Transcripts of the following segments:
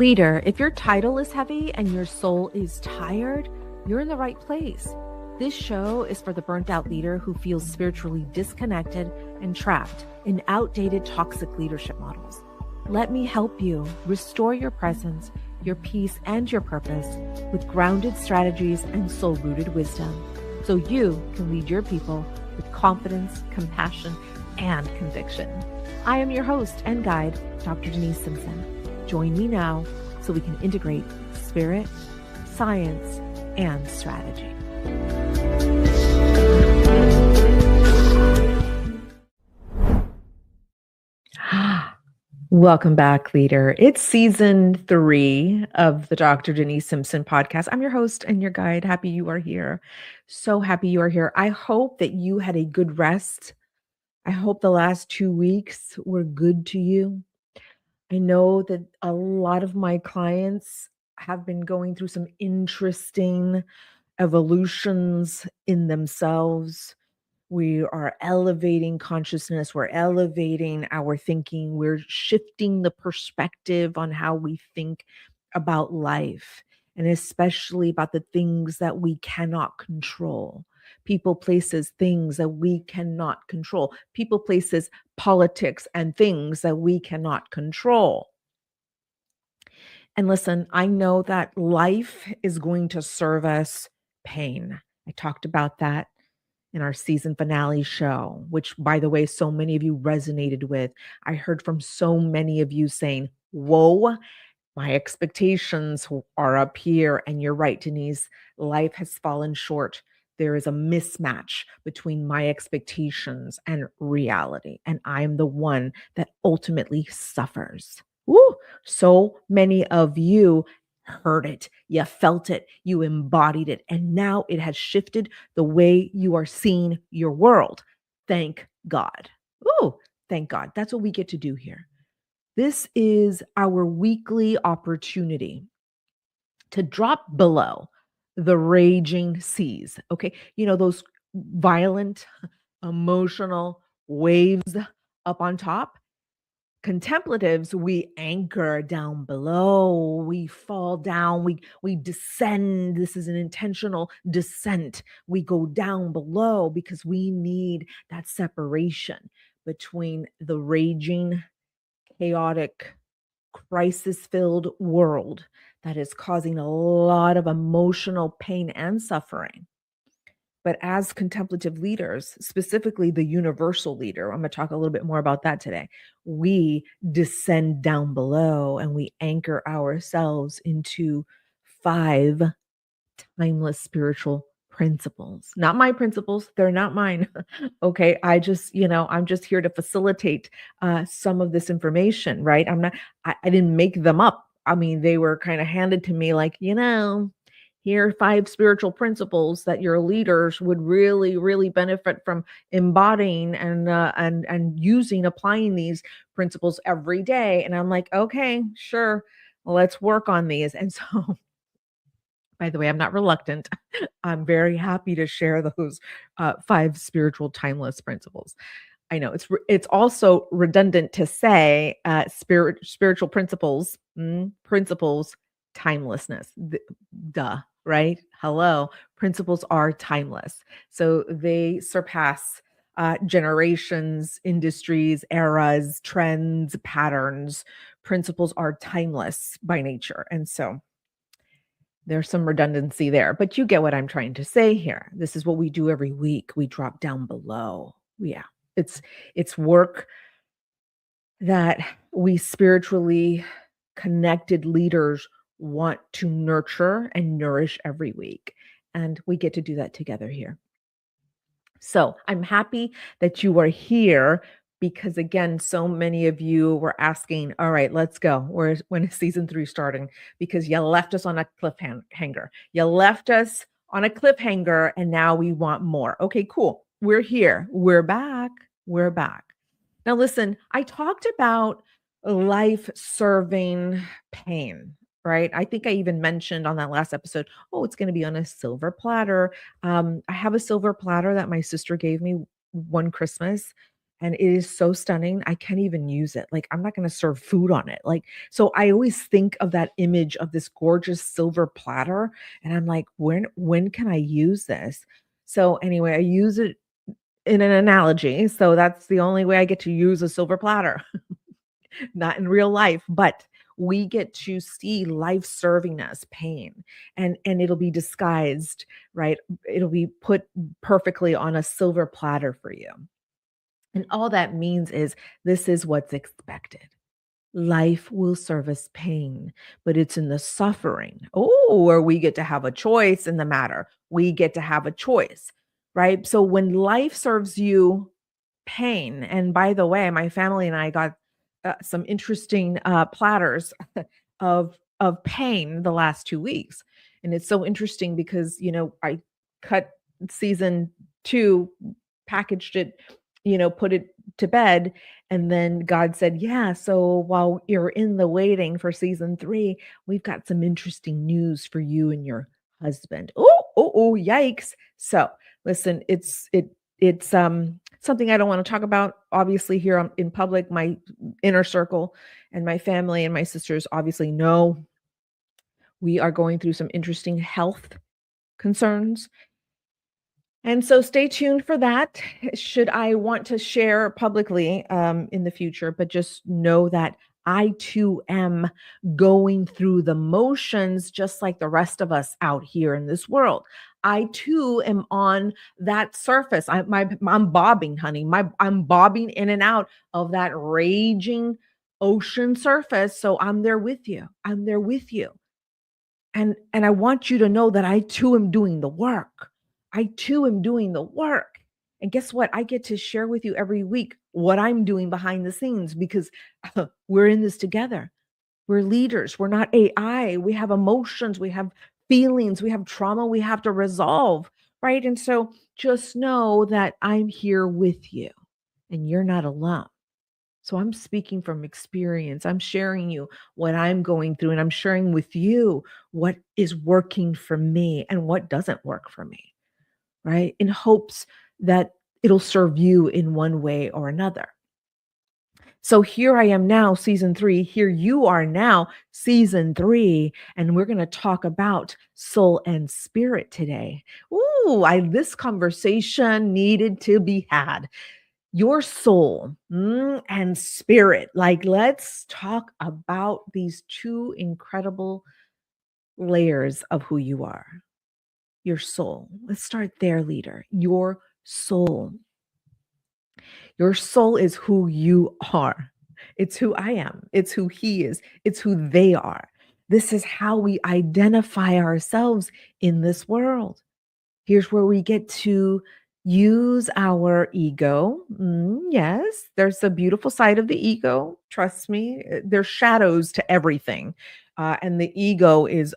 Leader, if your title is heavy and your soul is tired, you're in the right place. This show is for the burnt out leader who feels spiritually disconnected and trapped in outdated toxic leadership models. Let me help you restore your presence, your peace, and your purpose with grounded strategies and soul-rooted wisdom so you can lead your people with confidence, compassion, and conviction. I am your host and guide, Dr. Denise Simpson. Join me now so we can integrate spirit, science, and strategy. Welcome back, leader. It's season 3 of the Dr. Denise Simpson podcast. I'm your host and your guide. Happy you are here. So happy you are here. I hope that you had a good rest. I hope the last 2 weeks were good to you. I know that a lot of my clients have been going through some interesting evolutions in themselves. We are elevating consciousness. We're elevating our thinking. We're shifting the perspective on how we think about life, and especially about the things that we cannot control. People, places, things that we cannot control. People, places, politics, and things that we cannot control. And listen, I know that life is going to serve us pain. I talked about that in our season finale show, which, by the way, so many of you resonated with. I heard from so many of you saying, whoa, my expectations are up here. And you're right, Denise, life has fallen short. There is a mismatch between my expectations and reality. And I'm the one that ultimately suffers. Woo! So many of you heard it, you felt it, you embodied it, and now it has shifted the way you are seeing your world. Thank God. Ooh, thank God. That's what we get to do here. This is our weekly opportunity to drop below the raging seas. Okay. You know, those violent, emotional waves up on top. Contemplatives, we anchor down below, we fall down, we descend. This is an intentional descent. We go down below because we need that separation between the raging, chaotic, crisis-filled world that is causing a lot of emotional pain and suffering. But as contemplative leaders, specifically the universal leader, I'm going to talk a little bit more about that today. We descend down below and we anchor ourselves into 5 timeless spiritual principles. Not my principles. They're not mine. Okay. I'm just here to facilitate some of this information, right? I didn't make them up. I mean, they were kind of handed to me like, here are 5 spiritual principles that your leaders would really, really benefit from embodying and using, applying these principles every day. And I'm like, okay, sure, let's work on these. And so, by the way, I'm not reluctant. I'm very happy to share those 5 spiritual timeless principles. I know it's also redundant to say spiritual principles, principles, timelessness. Duh. Right? Hello. Principles are timeless. So they surpass generations, industries, eras, trends, patterns. Principles are timeless by nature. And so there's some redundancy there, but you get what I'm trying to say here. This is what we do every week. We drop down below. Yeah. It's work that we spiritually connected leaders want to nurture and nourish every week. And we get to do that together here. So I'm happy that you are here because, again, so many of you were asking, all right, let's go. When is season 3 starting? Because you left us on a cliffhanger. You left us on a cliffhanger and now we want more. Okay, cool. We're here. We're back. We're back. Now, listen, I talked about life-serving pain, right? I think I even mentioned on that last episode, it's going to be on a silver platter. I have a silver platter that my sister gave me one Christmas. And it is so stunning. I can't even use it. Like, I'm not going to serve food on it. Like, so I always think of that image of this gorgeous silver platter. And I'm like, when can I use this? So anyway, I use it in an analogy. So that's the only way I get to use a silver platter, not in real life, but we get to see life serving us pain, and it'll be disguised, right? It'll be put perfectly on a silver platter for you. And all that means is this is what's expected. Life will serve us pain, but it's in the suffering. Oh, where we get to have a choice in the matter. We get to have a choice, right? So when life serves you pain, and by the way, my family and I got some interesting platters of pain the last 2 weeks, and it's so interesting because I cut season 2, packaged it, put it to bed, and then God said, "Yeah, so while you're in the waiting for season 3, we've got some interesting news for you and your husband." Oh, yikes. So, listen, it's something I don't want to talk about obviously here in public. My inner circle and my family and my sisters obviously know we are going through some interesting health concerns, and so stay tuned for that. Should I want to share publicly in the future, but just know that I too am going through the motions just like the rest of us out here in this world. I too am on that surface. I'm bobbing, honey. I'm bobbing in and out of that raging ocean surface. So I'm there with you. I'm there with you. And I want you to know that I too am doing the work. I too am doing the work. And guess what? I get to share with you every week what I'm doing behind the scenes because we're in this together. We're leaders. We're not AI. We have emotions, we have feelings, we have trauma we have to resolve, right? And so just know that I'm here with you and you're not alone. So I'm speaking from experience. I'm sharing you what I'm going through, and I'm sharing with you what is working for me and what doesn't work for me, right? In hopes that it'll serve you in one way or another. So here I am now, season 3. Here you are now, season 3. And we're going to talk about soul and spirit today. Ooh, this conversation needed to be had. Your soul and spirit. Like, let's talk about these two incredible layers of who you are. Your soul. Let's start there, leader. Your soul. Your soul is who you are. It's who I am. It's who he is. It's who they are. This is how we identify ourselves in this world. Here's where we get to use our ego. Yes, there's a beautiful side of the ego. Trust me, there's shadows to everything. And the ego is,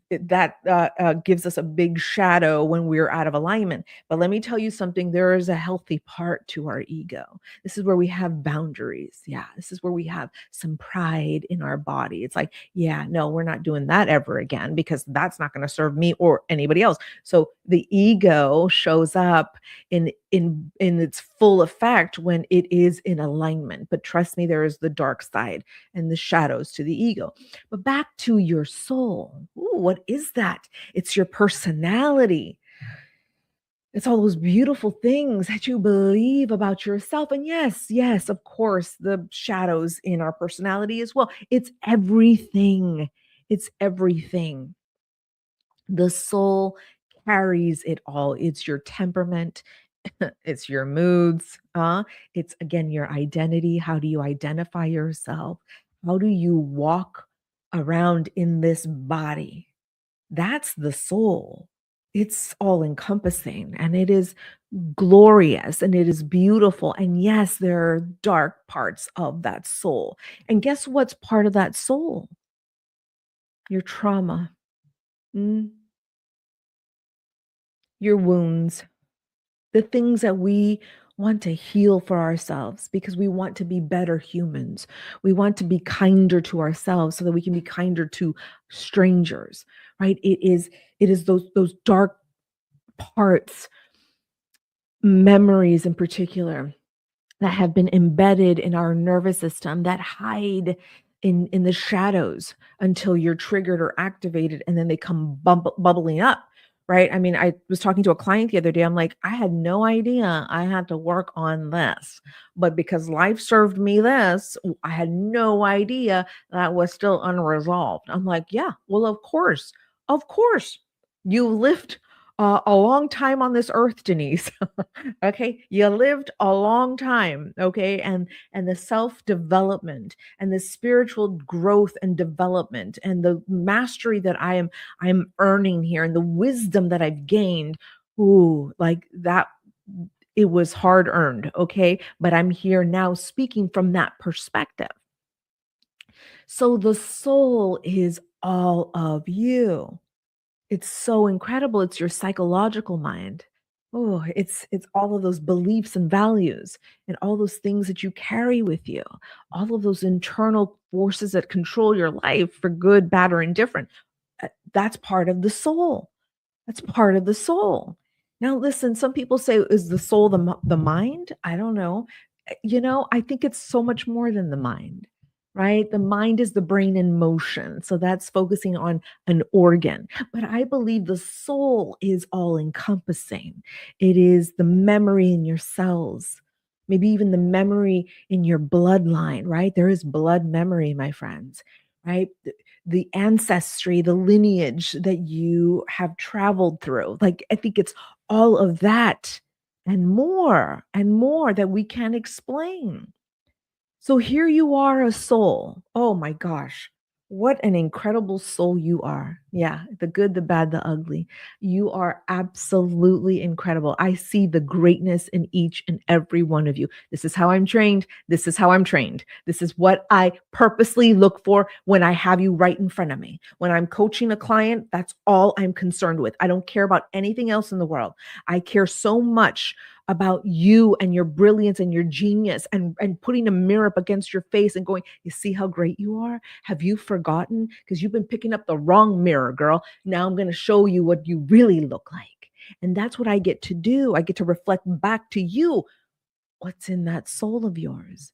that gives us a big shadow when we're out of alignment. But let me tell you something, there is a healthy part to our ego. This is where we have boundaries. Yeah, this is where we have some pride in our body. It's like, yeah, no, we're not doing that ever again because that's not going to serve me or anybody else. So the ego shows up in its full effect when it is in alignment. But trust me, there is the dark side and the shadows to the ego. But back to your soul. Ooh, what is that? It's your personality. It's all those beautiful things that you believe about yourself. And yes, of course, the shadows in our personality as well. It's everything. It's everything. The soul carries it all. It's your temperament, it's your moods, it's again your identity. How do you identify yourself? How do you walk around in this body? That's the soul. It's all encompassing and it is glorious and it is beautiful. And yes, there are dark parts of that soul. And guess what's part of that soul? Your trauma, mm, your wounds, the things that we want to heal for ourselves because we want to be better humans. We want to be kinder to ourselves so that we can be kinder to strangers, right? It is those dark parts memories in particular that have been embedded in our nervous system that hide in the shadows until you're triggered or activated, and then they come bubbling up, right? I mean, I was talking to a client the other day. I'm like, I had no idea I had to work on this, but because life served me this, I had no idea that was still unresolved. I'm like, yeah, well, of course, you lived a long time on this earth, Denise. Okay, you lived a long time, okay, and the self-development and the spiritual growth and development and the mastery that I'm earning here and the wisdom that I've gained, ooh, like that, it was hard earned, okay, but I'm here now speaking from that perspective. So the soul is all of you. It's so incredible. It's your psychological mind. Oh, it's all of those beliefs and values and all those things that you carry with you, all of those internal forces that control your life for good, bad, or indifferent. That's part of the soul. That's part of the soul. Now, listen, some people say, is the soul the mind? I don't know. I think it's so much more than the mind, right? The mind is the brain in motion. So that's focusing on an organ. But I believe the soul is all encompassing. It is the memory in your cells, maybe even the memory in your bloodline, right? There is blood memory, my friends, right? The ancestry, the lineage that you have traveled through. Like, I think it's all of that and more that we can't explain. So here you are, a soul. Oh my gosh. What an incredible soul you are. Yeah, the good, the bad, the ugly. You are absolutely incredible. I see the greatness in each and every one of you. This is how I'm trained. This is how I'm trained. This is what I purposely look for when I have you right in front of me. When I'm coaching a client, that's all I'm concerned with. I don't care about anything else in the world. I care so much about you and your brilliance and your genius, and putting a mirror up against your face and going, you see how great you are? Have you forgotten? Because you've been picking up the wrong mirror, girl. Now I'm going to show you what you really look like. And that's what I get to do. I get to reflect back to you what's in that soul of yours.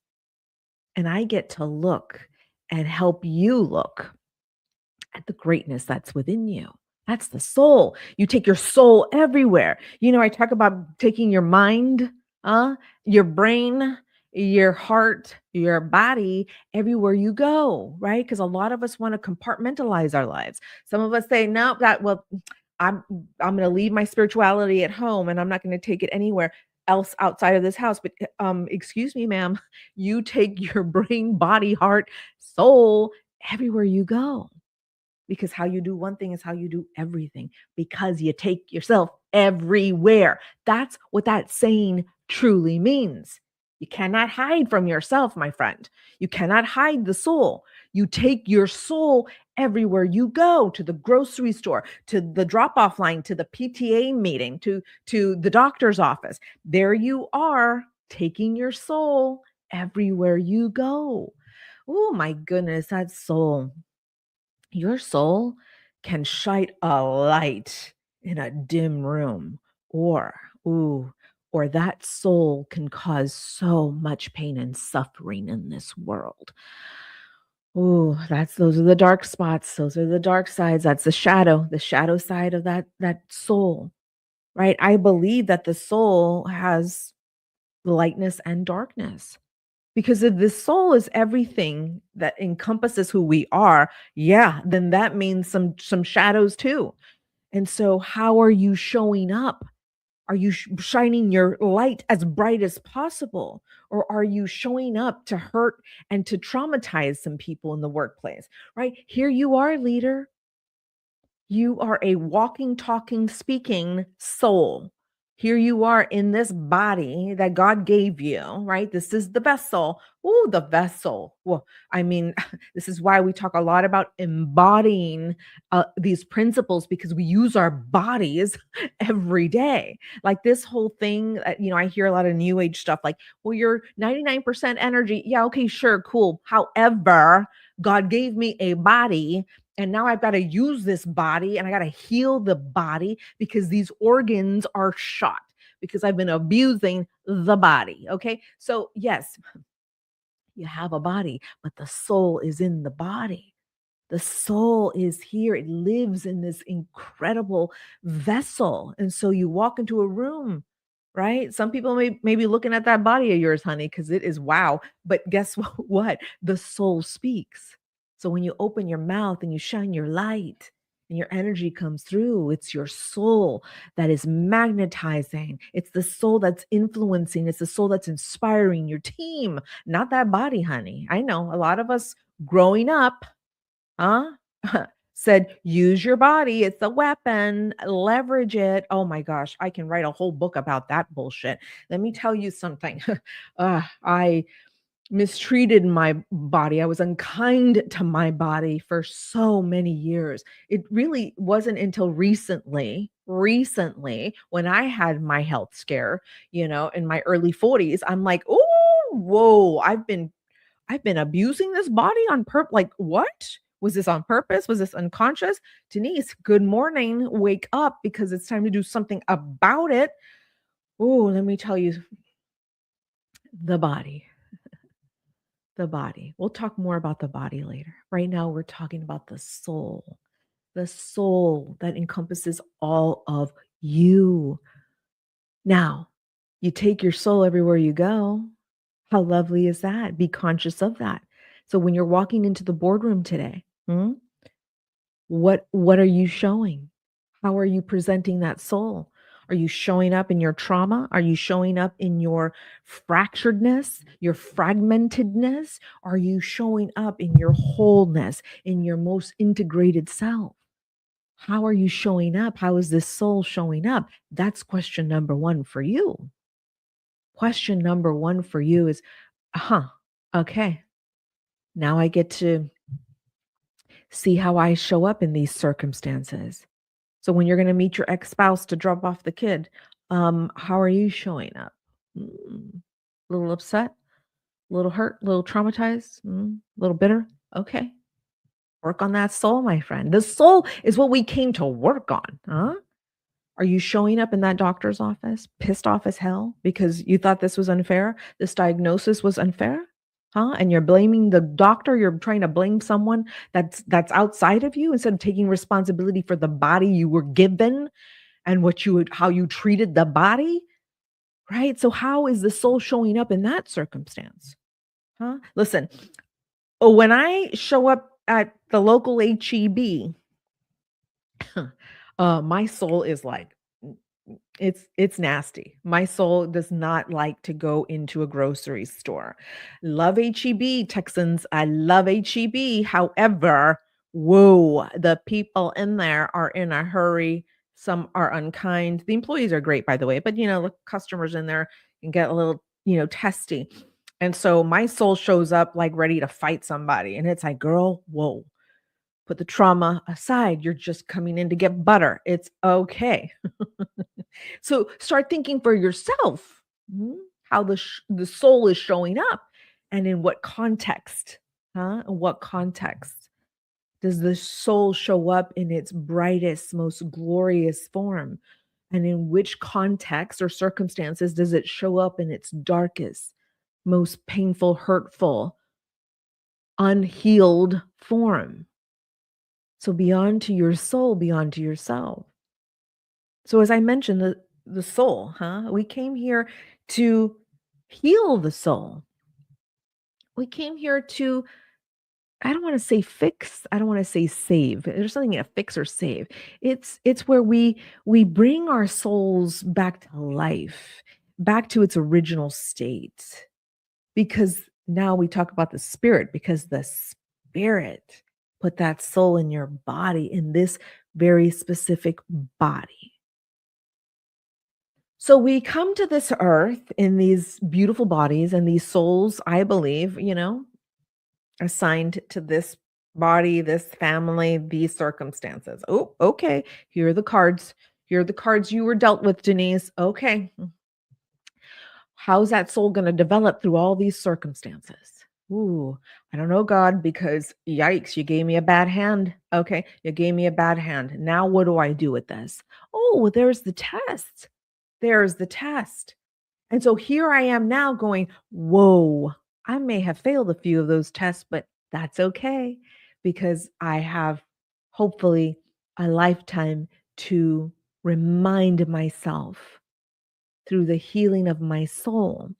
And I get to look and help you look at the greatness that's within you. That's the soul. You take your soul everywhere. I talk about taking your mind, your brain, your heart, your body, everywhere you go, right? Because a lot of us want to compartmentalize our lives. Some of us say, no, I'm going to leave my spirituality at home and I'm not going to take it anywhere else outside of this house. But excuse me, ma'am, you take your brain, body, heart, soul everywhere you go, because how you do one thing is how you do everything, because you take yourself everywhere. That's what that saying truly means. You cannot hide from yourself, my friend. You cannot hide the soul. You take your soul everywhere you go, to the grocery store, to the drop-off line, to the PTA meeting, to the doctor's office. There you are, taking your soul everywhere you go. Oh my goodness, that soul. Your soul can shine a light in a dim room, or, ooh, or that soul can cause so much pain and suffering in this world. Ooh, those are the dark spots. Those are the dark sides. That's the shadow side of that soul, right? I believe that the soul has lightness and darkness. Because if the soul is everything that encompasses who we are, yeah, then that means some shadows too. And so how are you showing up? Are you shining your light as bright as possible? Or are you showing up to hurt and to traumatize some people in the workplace, right? Here you are, leader. You are a walking, talking, speaking soul. Here you are in this body that God gave you, right? This is the vessel. Ooh, the vessel. Well, I mean, this is why we talk a lot about embodying these principles, because we use our bodies every day. Like this whole thing, I hear a lot of new age stuff like, well, you're 99% energy. Yeah, okay, sure, cool. However, God gave me a body, and now I've got to use this body and I got to heal the body because these organs are shot. because I've been abusing the body. Okay. So, yes, you have a body, but the soul is in the body. The soul is here. It lives in this incredible vessel. And so you walk into a room, right? Some people may be looking at that body of yours, honey, because it is wow. But guess what? The soul speaks. So when you open your mouth and you shine your light and your energy comes through, it's your soul that is magnetizing. It's the soul that's influencing. It's the soul that's inspiring your team, not that body, honey. I know a lot of us growing up, huh? Said, use your body. It's a weapon. Leverage it. Oh my gosh, I can write a whole book about that bullshit. Let me tell you something. I mistreated my body. I was unkind to my body for so many years. It really wasn't until recently, when I had my health scare, in my early 40s, I'm like, oh, whoa, I've been abusing this body on purpose. Like, what? Was this on purpose? Was this unconscious? Denise, good morning. Wake up because it's time to do something about it. Oh, let me tell you, the body, the body. We'll talk more about the body later. Right now, we're talking about the soul that encompasses all of you. Now, you take your soul everywhere you go. How lovely is that? Be conscious of that. So when you're walking into the boardroom today, what are you showing? How are you presenting that soul? Are you showing up in your trauma? Are you showing up in your fracturedness, your fragmentedness? Are you showing up in your wholeness, in your most integrated self? How are you showing up? How is this soul showing up? That's question number one for you. Question number one for you is, okay, now I get to see how I show up in these circumstances. So when you're going to meet your ex-spouse to drop off the kid, how are you showing up? A little upset, a little hurt, a little traumatized, a little bitter. Okay. Work on that soul, my friend. The soul is what we came to work on. Huh? Are you showing up in that doctor's office pissed off as hell because you thought this was unfair? This diagnosis was unfair? Huh? And you're blaming the doctor, you're trying to blame someone that's outside of you instead of taking responsibility for the body you were given and how you treated the body, right? So how is the soul showing up in that circumstance? Huh? Listen, when I show up at the local HEB, my soul is like, it's nasty. My soul does not like to go into a grocery store. Love HEB, Texans. I love HEB. However, whoa, the people in there are in a hurry. Some are unkind. The employees are great, by the way, but the customers in there can get a little, testy. And so my soul shows up like ready to fight somebody. And it's like, girl, whoa, put the trauma aside. You're just coming in to get butter. It's okay. So start thinking for yourself, how the soul is showing up and in what context, In what context does the soul show up in its brightest, most glorious form? And in which context or circumstances does it show up in its darkest, most painful, hurtful, unhealed form? So beyond to your soul, beyond to yourself. So as I mentioned, the soul, we came here to heal the soul. We came here to, I don't want to say fix, I don't want to say save. There's something in a fix or save. It's where we bring our souls back to life, back to its original state. Because now we talk about the spirit, because the spirit put that soul in your body, in this very specific body. So we come to this earth in these beautiful bodies and these souls, I believe, assigned to this body, this family, these circumstances. Oh, okay. Here are the cards. Here are the cards you were dealt with, Denise. Okay. How's that soul going to develop through all these circumstances? Ooh, I don't know, God, because yikes, you gave me a bad hand. Okay. You gave me a bad hand. Now what do I do with this? Oh, there's the test. There's the test. And so here I am now going, whoa, I may have failed a few of those tests, but that's okay because I have hopefully a lifetime to remind myself through the healing of my soul,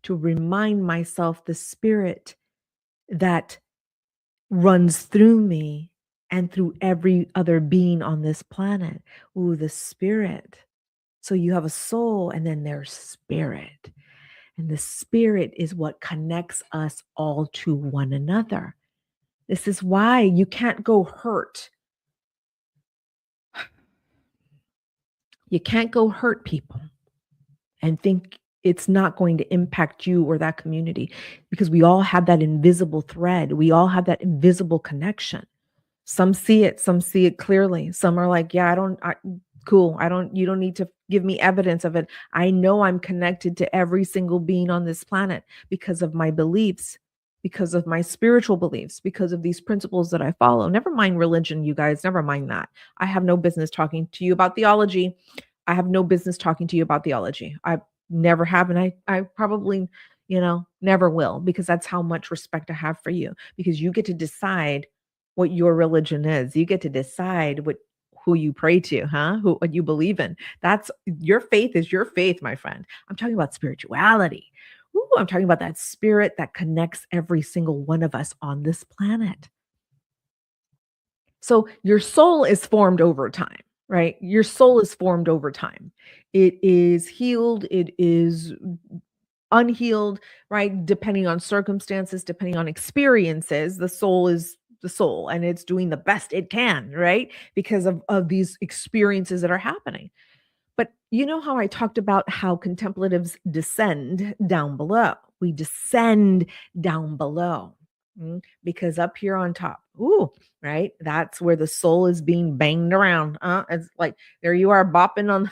to remind myself the spirit that runs through me and through every other being on this planet. Ooh, the spirit. So you have a soul and then there's spirit. And the spirit is what connects us all to one another. This is why you can't go hurt. You can't go hurt people and think it's not going to impact you or that community because we all have that invisible thread. We all have that invisible connection. Some see it clearly. Some are like, yeah, cool. You don't need to give me evidence of it. I know I'm connected to every single being on this planet because of my beliefs, because of my spiritual beliefs, because of these principles that I follow. Never mind religion, you guys, never mind that. I have no business talking to you about theology. I have no business talking to you about theology. I never have, and I probably, never will, because that's how much respect I have for you, because you get to decide what your religion is. You get to decide who you pray to, huh? What you believe in. That's your faith is your faith, my friend. I'm talking about spirituality. Ooh, I'm talking about that spirit that connects every single one of us on this planet. So your soul is formed over time, right? Your soul is formed over time. It is healed, it is unhealed, right? Depending on circumstances, depending on experiences, the soul is the soul and it's doing the best it can, right? Because of these experiences that are happening. But you know how I talked about how contemplatives descend down below? We descend down below. Because up here on top, ooh, right? That's where the soul is being banged around. It's like there you are bopping on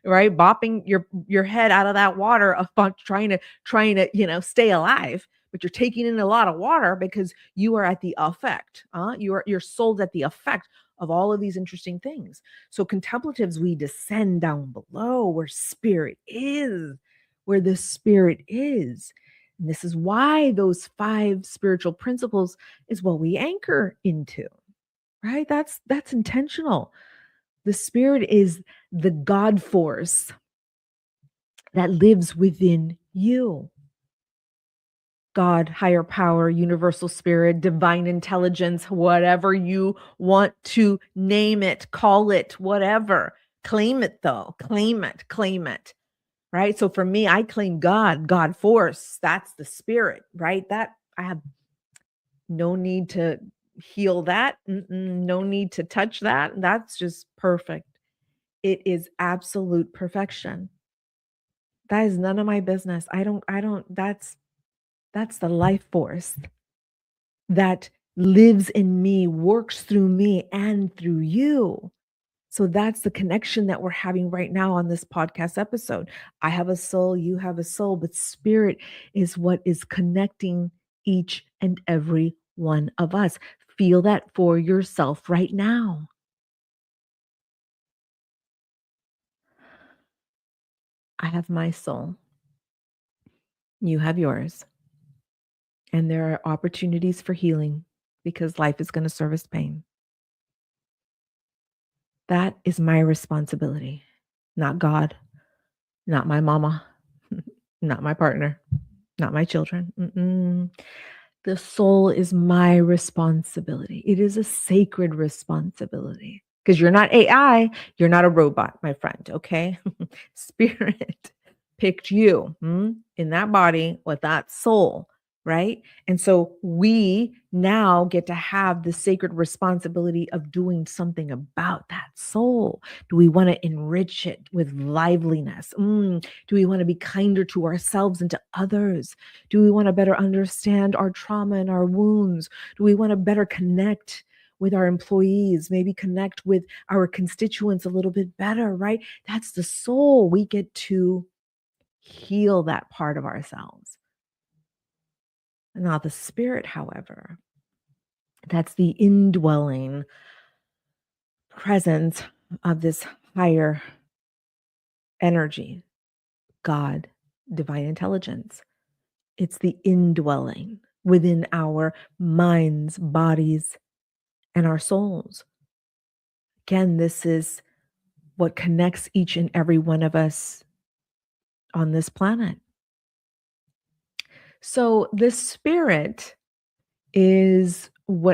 right? Bopping your head out of that water of trying to, stay alive, but you're taking in a lot of water because you are at the effect. You're sold at the effect of all of these interesting things. So contemplatives, we descend down below where the spirit is. And this is why those 5 spiritual principles is what we anchor into, right? That's intentional. The spirit is the God force that lives within you. God, higher power, universal spirit, divine intelligence, whatever you want to name it, call it, whatever. Claim it though. Claim it. Right? So for me, I claim God force. That's the spirit, right? That I have no need to heal that. No need to touch that. That's just perfect. It is absolute perfection. That is none of my business. That's the life force that lives in me, works through me and through you. So that's the connection that we're having right now on this podcast episode. I have a soul, you have a soul, but spirit is what is connecting each and every one of us. Feel that for yourself right now. I have my soul. You have yours. And there are opportunities for healing because life is going to service pain. That is my responsibility, not God, not my mama, not my partner, not my children. The soul is my responsibility. It is a sacred responsibility because you're not AI. You're not a robot, my friend. Okay. Spirit picked you in that body with that soul. Right. And so we now get to have the sacred responsibility of doing something about that soul. Do we want to enrich it with liveliness? Do we want to be kinder to ourselves and to others? Do we want to better understand our trauma and our wounds? Do we want to better connect with our employees, maybe connect with our constituents a little bit better, right? That's the soul. We get to heal that part of ourselves. Now, the spirit, however, that's the indwelling presence of this higher energy, God, divine intelligence. It's the indwelling within our minds, bodies, and our souls. Again, this is what connects each and every one of us on this planet. So the spirit is or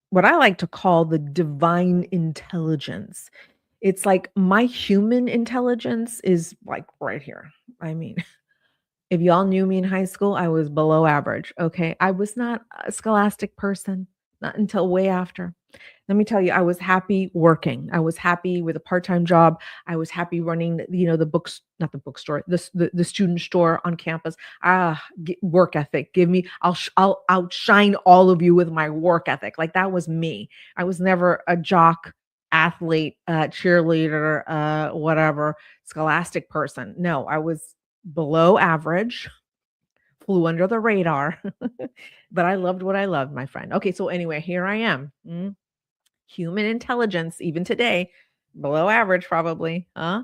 what I like to call the divine intelligence. It's like my human intelligence is like right here. I mean, if y'all knew me in high school, I was below average. Okay. I was not a scholastic person, not until way after. Let me tell you, I was happy working. I was happy with a part-time job. I was happy running, the books, not the bookstore, the student store on campus. Work ethic. Give me, I'll outshine all of you with my work ethic. Like that was me. I was never a jock, athlete, cheerleader, whatever, scholastic person. No, I was below average, flew under the radar, but I loved what I loved, my friend. Okay, so anyway, here I am. Human intelligence, even today, below average probably, huh?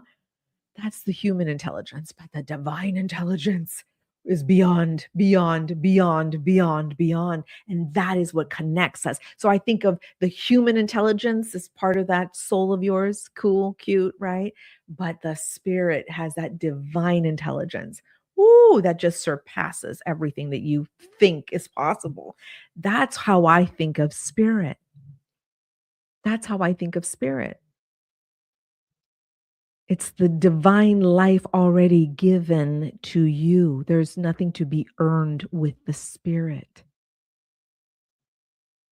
That's the human intelligence, but the divine intelligence is beyond, beyond, beyond, beyond, beyond. And that is what connects us. So I think of the human intelligence as part of that soul of yours. Cool, cute, right? But the spirit has that divine intelligence. Ooh, that just surpasses everything that you think is possible. That's how I think of spirit. That's how I think of spirit. It's the divine life already given to you. There's nothing to be earned with the spirit.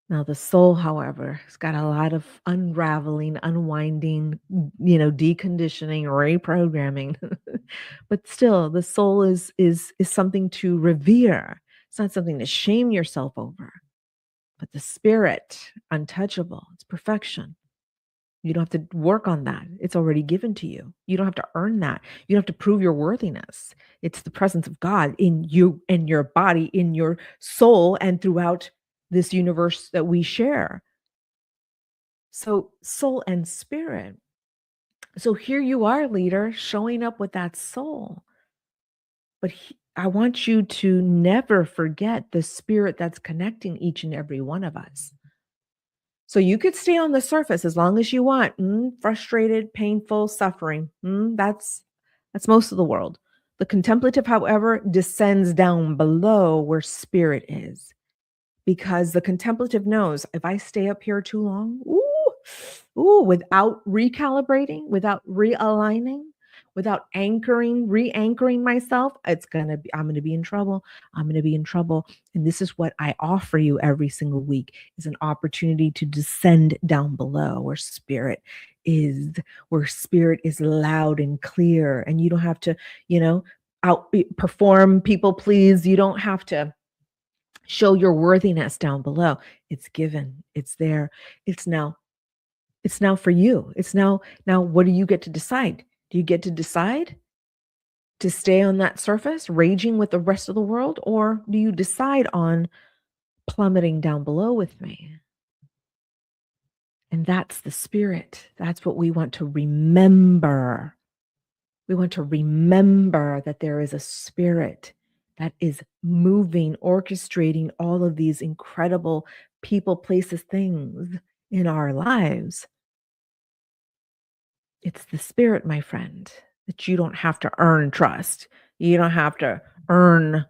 Now, the soul, however, has got a lot of unraveling, unwinding, deconditioning, reprogramming. But still, the soul is something to revere. It's not something to shame yourself over. But the spirit, untouchable, it's perfection. You don't have to work on that. It's already given to you. You don't have to earn that. You don't have to prove your worthiness. It's the presence of God in you and your body, in your soul, and throughout this universe that we share. So, soul and spirit. So, here you are, leader, showing up with that soul. But I want you to never forget the spirit that's connecting each and every one of us. So you could stay on the surface as long as you want. Frustrated, painful, suffering. That's most of the world. The contemplative, however, descends down below where spirit is. Because the contemplative knows if I stay up here too long, without recalibrating, without realigning, without re-anchoring myself, I'm gonna be in trouble. I'm gonna be in trouble. And this is what I offer you every single week is an opportunity to descend down below is, where spirit is loud and clear. And you don't have to, outperform, people please. You don't have to show your worthiness down below. It's given. It's there. It's now for you. It's now what do you get to decide? Do you get to decide to stay on that surface, raging with the rest of the world, or do you decide on plummeting down below with me? And that's the spirit. That's what we want to remember. We want to remember that there is a spirit that is moving, orchestrating all of these incredible people, places, things in our lives. It's the spirit, my friend, that you don't have to earn trust. You don't have to earn,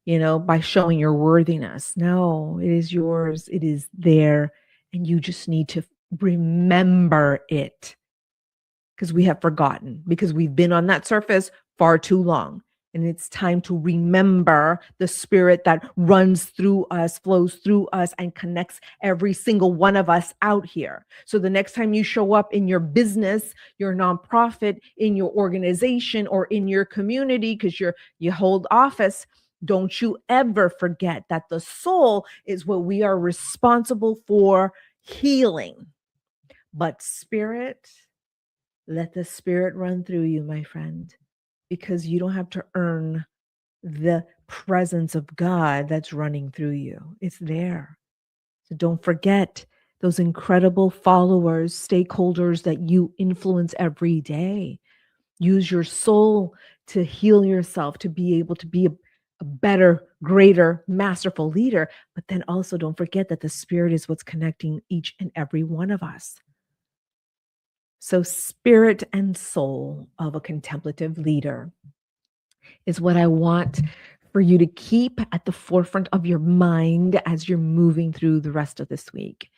by showing your worthiness. No, it is yours. It is there. And you just need to remember it because we have forgotten, because we've been on that surface far too long. And it's time to remember the spirit that runs through us, flows through us, and connects every single one of us out here. So the next time you show up in your business, your nonprofit, in your organization, or in your community, because you hold office, don't you ever forget that the soul is what we are responsible for healing. But spirit, let the spirit run through you, my friend, because you don't have to earn the presence of God that's running through you. It's there. So don't forget those incredible followers, stakeholders that you influence every day. Use your soul to heal yourself, to be able to be a better, greater, masterful leader. But then also don't forget that the spirit is what's connecting each and every one of us. So spirit and soul of a contemplative leader is what I want for you to keep at the forefront of your mind as you're moving through the rest of this week.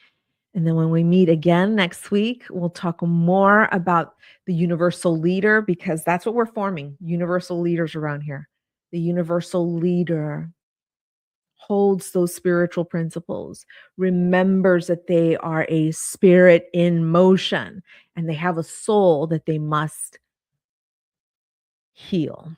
And then when we meet again next week, we'll talk more about the universal leader, because that's what we're forming, universal leaders around here. The universal leader holds those spiritual principles, remembers that they are a spirit in motion, and they have a soul that they must heal.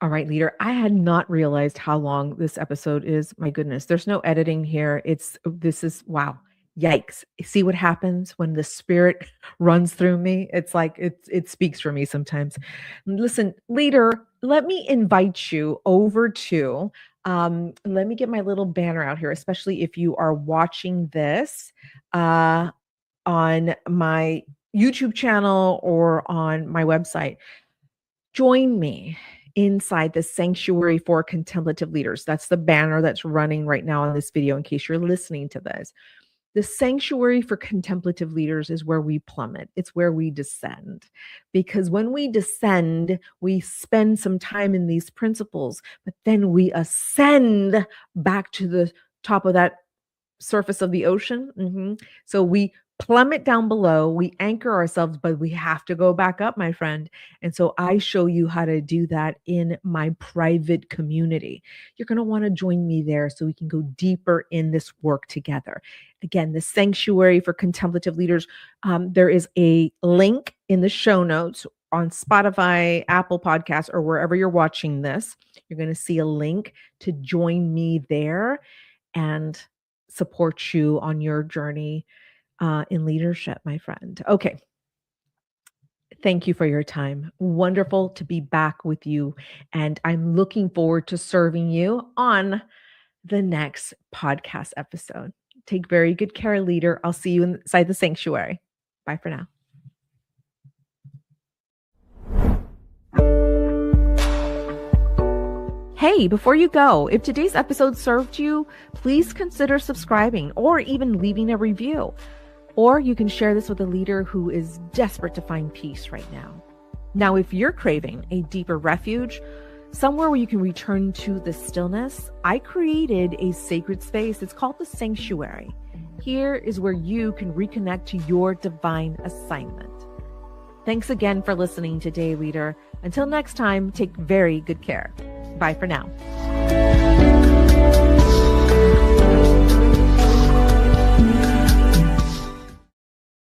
All right, leader. I had not realized how long this episode is. My goodness, there's no editing here. This is wow. Yikes. See what happens when the spirit runs through me? It's like it speaks for me sometimes. Listen, leader, let me invite you over to let me get my little banner out here, especially if you are watching this on my YouTube channel or on my website. Join me inside the Sanctuary for Contemplative Leaders. That's the banner that's running right now in this video in case you're listening to this. The Sanctuary for Contemplative Leaders is where we plummet. It's where we descend. Because when we descend, we spend some time in these principles, but then we ascend back to the top of that surface of the ocean. So we plummet down below, we anchor ourselves, but we have to go back up, my friend. And so I show you how to do that in my private community. You're going to want to join me there so we can go deeper in this work together. Again, the Sanctuary for Contemplative Leaders, there is a link in the show notes on Spotify, Apple Podcasts, or wherever you're watching this. You're going to see a link to join me there and support you on your journey in leadership, my friend. Okay. Thank you for your time. Wonderful to be back with you. And I'm looking forward to serving you on the next podcast episode. Take very good care, leader. I'll see you inside the sanctuary. Bye for now. Hey, before you go, if today's episode served you, please consider subscribing or even leaving a review. Or you can share this with a leader who is desperate to find peace right now. Now, if you're craving a deeper refuge, somewhere where you can return to the stillness, I created a sacred space. It's called the Sanctuary. Here is where you can reconnect to your divine assignment. Thanks again for listening today, leader. Until next time, take very good care. Bye for now.